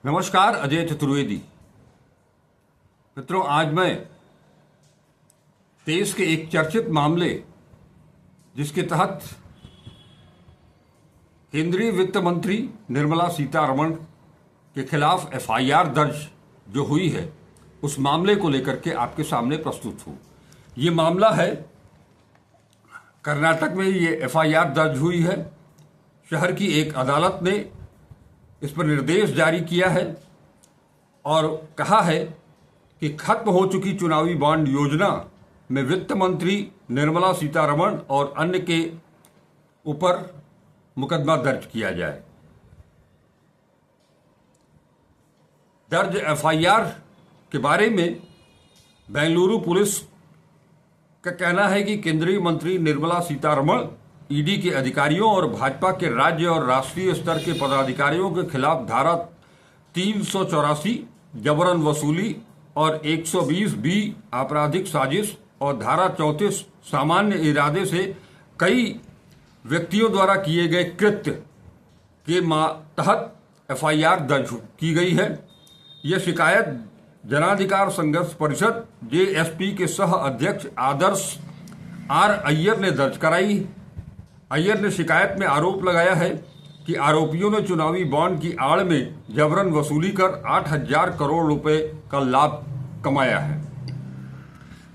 नमस्कार, अजय चतुर्वेदी। मित्रों, आज मैं देश के एक चर्चित मामले जिसके तहत केंद्रीय वित्त मंत्री निर्मला सीतारमण के खिलाफ एफआईआर दर्ज जो हुई है, उस मामले को लेकर के आपके सामने प्रस्तुत हूँ। ये मामला है कर्नाटक में। ये एफआईआर दर्ज हुई है। शहर की एक अदालत ने इस पर निर्देश जारी किया है और कहा है कि खत्म हो चुकी चुनावी बॉन्ड योजना में वित्त मंत्री निर्मला सीतारमण और अन्य के ऊपर मुकदमा दर्ज किया जाए। दर्ज एफआईआर के बारे में बेंगलुरु पुलिस का कहना है कि केंद्रीय मंत्री निर्मला सीतारमण ईडी के अधिकारियों और भाजपा के राज्य और राष्ट्रीय स्तर के पदाधिकारियों के खिलाफ धारा 384 जबरन वसूली और 120 बी आपराधिक साजिश और धारा 34 सामान्य इरादे से कई व्यक्तियों द्वारा किए गए कृत्य के तहत एफआईआर दर्ज की गई है। यह शिकायत जनाधिकार संघर्ष परिषद जेएसपी के सह अध्यक्ष आदर्श आर अय्यर ने दर्ज कराई। अय्यर ने शिकायत में आरोप लगाया है कि आरोपियों ने चुनावी बॉन्ड की आड़ में जबरन वसूली कर 8,000 करोड़ रुपए का लाभ कमाया है।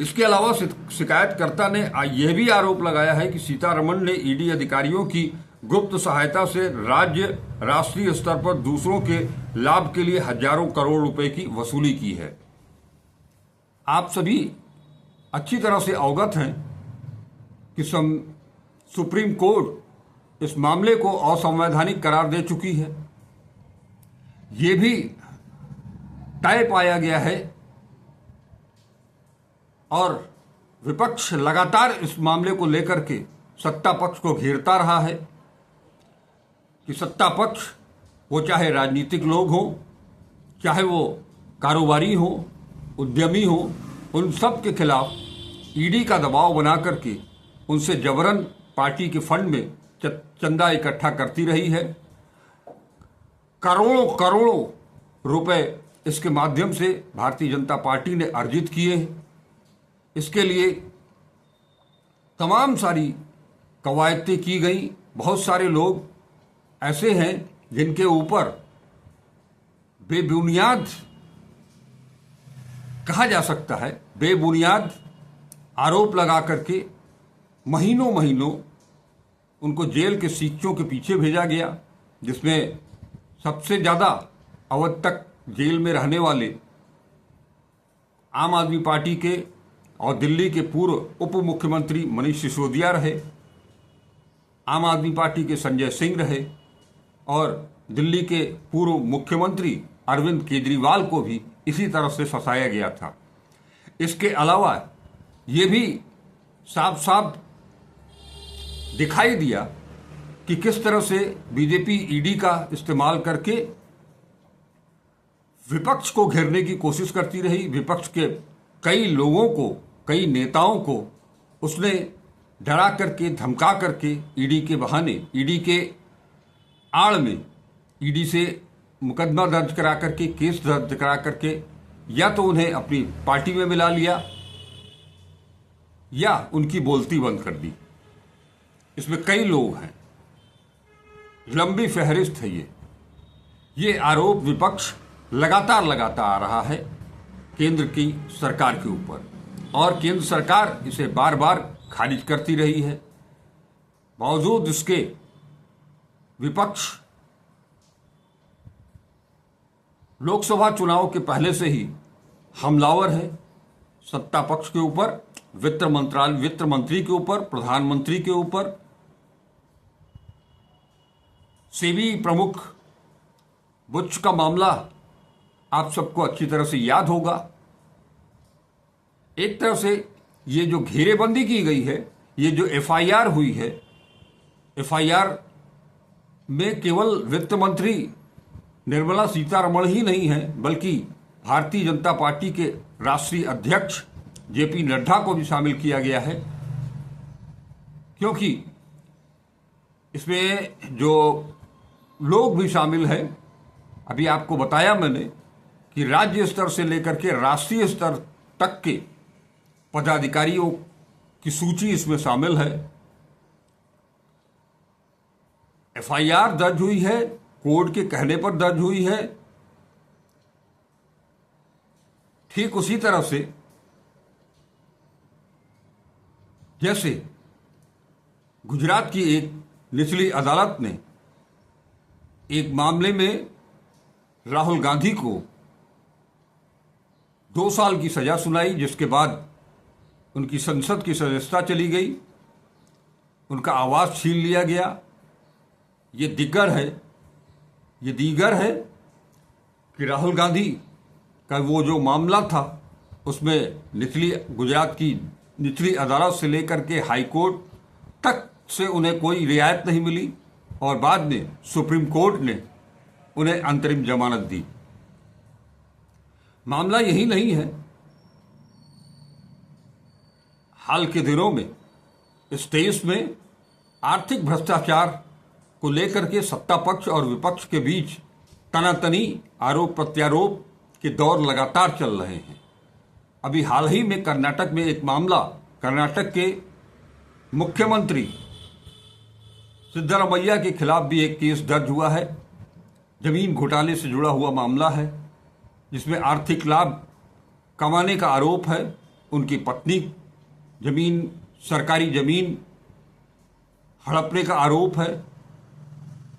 इसके अलावा शिकायतकर्ता ने यह भी आरोप लगाया है कि सीतारमण ने ईडी अधिकारियों की गुप्त सहायता से राज्य राष्ट्रीय स्तर पर दूसरों के लाभ के लिए हजारों करोड़ रुपए की वसूली की है। आप सभी अच्छी तरह से अवगत हैं कि सुप्रीम कोर्ट इस मामले को असंवैधानिक करार दे चुकी है। ये भी तय पाया गया है और विपक्ष लगातार इस मामले को लेकर के सत्ता पक्ष को घेरता रहा है कि सत्ता पक्ष, वो चाहे राजनीतिक लोग हों, चाहे वो कारोबारी हों, उद्यमी हों, उन सब के खिलाफ ईडी का दबाव बना करके उनसे जबरन पार्टी के फंड में चंदा इकट्ठा करती रही है। करोड़ों करोड़ों रुपए इसके माध्यम से भारतीय जनता पार्टी ने अर्जित किए हैं। इसके लिए तमाम सारी कवायदें की गई। बहुत सारे लोग ऐसे हैं जिनके ऊपर बेबुनियाद कहा जा सकता है, बेबुनियाद आरोप लगा करके महीनों महीनों उनको जेल के सीखों के पीछे भेजा गया, जिसमें सबसे ज़्यादा अवध तक जेल में रहने वाले आम आदमी पार्टी के और दिल्ली के पूर्व उप मुख्यमंत्री मनीष सिसोदिया रहे, आम आदमी पार्टी के संजय सिंह रहे और दिल्ली के पूर्व मुख्यमंत्री अरविंद केजरीवाल को भी इसी तरह से फंसाया गया था। इसके अलावा ये भी साफ साफ दिखाई दिया कि किस तरह से बीजेपी ईडी का इस्तेमाल करके विपक्ष को घेरने की कोशिश करती रही। विपक्ष के कई लोगों को, कई नेताओं को उसने डरा करके, धमका करके ईडी के बहाने, ईडी के आड़ में ईडी से मुकदमा दर्ज करा करके, केस दर्ज करा करके या तो उन्हें अपनी पार्टी में मिला लिया या उनकी बोलती बंद कर दी। इसमें कई लोग हैं, लंबी फहरिस्त है। ये आरोप विपक्ष लगातार आ रहा है केंद्र की सरकार के ऊपर और केंद्र सरकार इसे बार बार खारिज करती रही है। बावजूद इसके विपक्ष लोकसभा चुनाव के पहले से ही हमलावर है सत्ता पक्ष के ऊपर, वित्त मंत्री के ऊपर, प्रधानमंत्री के ऊपर। सेबी प्रमुख बुच का मामला आप सबको अच्छी तरह से याद होगा। एक तरह से ये जो घेरेबंदी की गई है, ये जो एफआईआर हुई है, एफआईआर में केवल वित्त मंत्री निर्मला सीतारमण ही नहीं है, बल्कि भारतीय जनता पार्टी के राष्ट्रीय अध्यक्ष जेपी नड्डा को भी शामिल किया गया है, क्योंकि इसमें जो लोग भी शामिल हैं अभी आपको बताया मैंने कि राज्य स्तर से लेकर के राष्ट्रीय स्तर तक के पदाधिकारियों की सूची इसमें शामिल है। एफआईआर दर्ज हुई है, कोर्ट के कहने पर दर्ज हुई है। ठीक उसी तरह से जैसे गुजरात की एक निचली अदालत ने एक मामले में राहुल गांधी को 2 साल की सजा सुनाई, जिसके बाद उनकी संसद की सदस्यता चली गई, उनका आवास छीन लिया गया। ये दीगर है कि राहुल गांधी का वो जो मामला था उसमें गुजरात की निचली अदालत से लेकर के हाई कोर्ट तक से उन्हें कोई रियायत नहीं मिली और बाद में सुप्रीम कोर्ट ने उन्हें अंतरिम जमानत दी। मामला यही नहीं है, हाल के दिनों में इस देश में आर्थिक भ्रष्टाचार को लेकर के सत्ता पक्ष और विपक्ष के बीच तनातनी आरोप प्रत्यारोप के दौर लगातार चल रहे हैं। अभी हाल ही में कर्नाटक में एक मामला, कर्नाटक के मुख्यमंत्री सिद्धरामैया के खिलाफ भी एक केस दर्ज हुआ है। जमीन घोटाले से जुड़ा हुआ मामला है, जिसमें आर्थिक लाभ कमाने का आरोप है। उनकी पत्नी सरकारी जमीन हड़पने का आरोप है,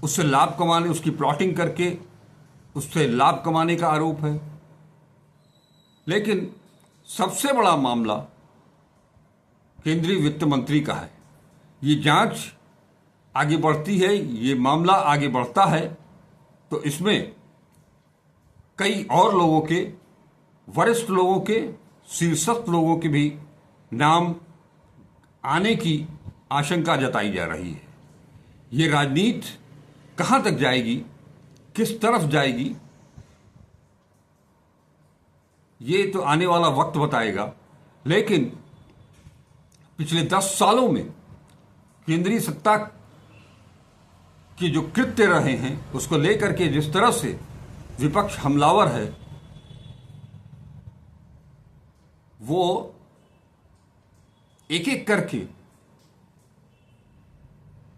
उसकी प्लॉटिंग करके उससे लाभ कमाने का आरोप है। लेकिन सबसे बड़ा मामला केंद्रीय वित्त मंत्री का है। ये जांच आगे बढ़ती है, ये मामला आगे बढ़ता है तो इसमें कई और लोगों के, वरिष्ठ लोगों के, शीर्षस्थ लोगों के भी नाम आने की आशंका जताई जा रही है। ये राजनीति कहां तक जाएगी, किस तरफ जाएगी, ये तो आने वाला वक्त बताएगा। लेकिन पिछले 10 सालों में केंद्रीय सत्ता के जो कृत्य रहे हैं उसको लेकर के जिस तरह से विपक्ष हमलावर है, वो एक एक करके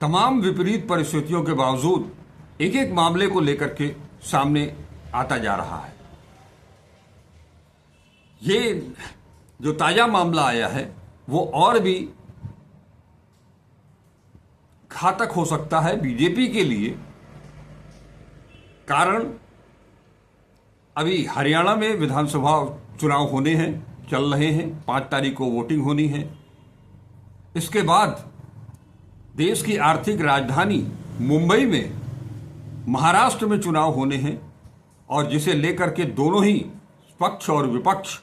तमाम विपरीत परिस्थितियों के बावजूद एक एक मामले को लेकर के सामने आता जा रहा है। ये जो ताजा मामला आया है वो और भी घातक हो सकता है बीजेपी के लिए। कारण अभी हरियाणा में विधानसभा चुनाव होने हैं, चल रहे हैं, 5 तारीख को वोटिंग होनी है। इसके बाद देश की आर्थिक राजधानी मुंबई में महाराष्ट्र में चुनाव होने हैं और जिसे लेकर के दोनों ही पक्ष और विपक्ष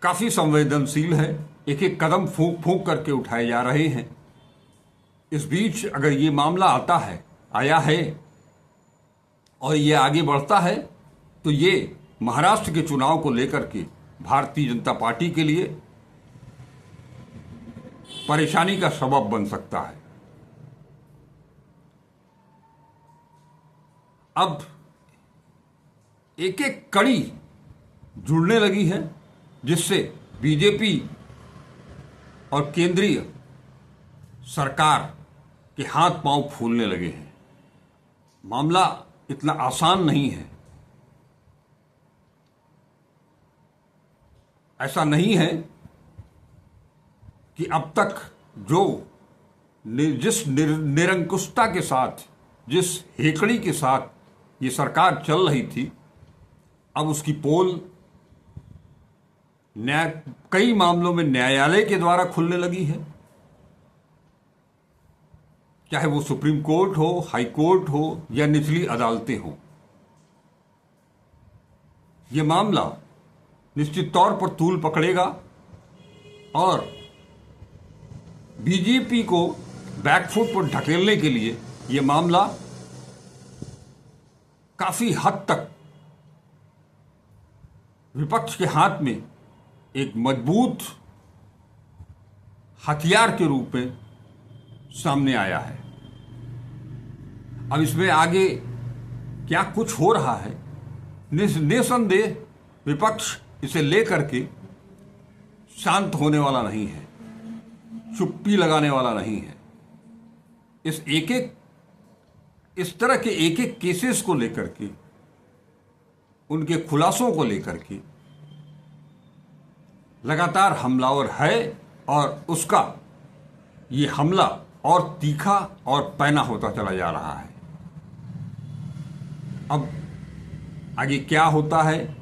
काफी संवेदनशील है, एक एक कदम फूंक फूंक करके उठाए जा रहे हैं। इस बीच अगर ये मामला आया है और ये आगे बढ़ता है तो ये महाराष्ट्र के चुनाव को लेकर के भारतीय जनता पार्टी के लिए परेशानी का सबब बन सकता है। अब एक एक कड़ी जुड़ने लगी है जिससे बीजेपी और केंद्रीय सरकार के हाथ पांव फूलने लगे हैं। मामला इतना आसान नहीं है। ऐसा नहीं है कि अब तक जिस निरंकुशता के साथ, जिस हेकड़ी के साथ ये सरकार चल रही थी, अब उसकी पोल कई मामलों में न्यायालय के द्वारा खुलने लगी है। चाहे वो सुप्रीम कोर्ट हो, हाई कोर्ट हो या निचली अदालतें हो। ये मामला निश्चित तौर पर तूल पकड़ेगा और बीजेपी को बैकफुट पर ढकेलने के लिए ये मामला काफी हद तक विपक्ष के हाथ में एक मजबूत हथियार के रूप में सामने आया है। अब इसमें आगे क्या कुछ हो रहा है, निसंदेह विपक्ष इसे लेकर के शांत होने वाला नहीं है, चुप्पी लगाने वाला नहीं है। इस तरह के एक एक केसेस को लेकर के, उनके खुलासों को लेकर के लगातार हमलावर है और उसका ये हमला और तीखा और पैना होता चला जा रहा है। अब आगे क्या होता है,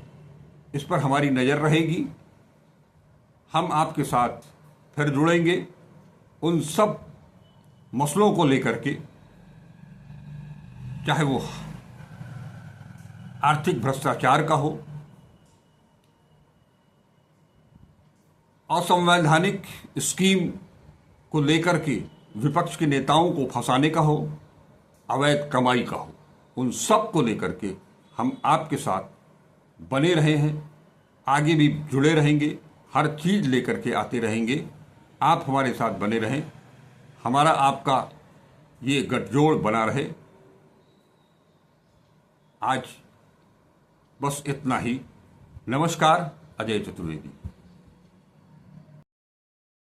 इस पर हमारी नज़र रहेगी। हम आपके साथ फिर जुड़ेंगे उन सब मसलों को लेकर के, चाहे वो आर्थिक भ्रष्टाचार का हो, असंवैधानिक स्कीम को लेकर के विपक्ष के नेताओं को फंसाने का हो, अवैध कमाई का हो, उन सब को लेकर के हम आपके साथ बने रहे हैं, आगे भी जुड़े रहेंगे, हर चीज़ लेकर के आते रहेंगे। आप हमारे साथ बने रहें, हमारा आपका ये गठजोड़ बना रहे। आज बस इतना ही। नमस्कार, अजय चतुर्वेदी।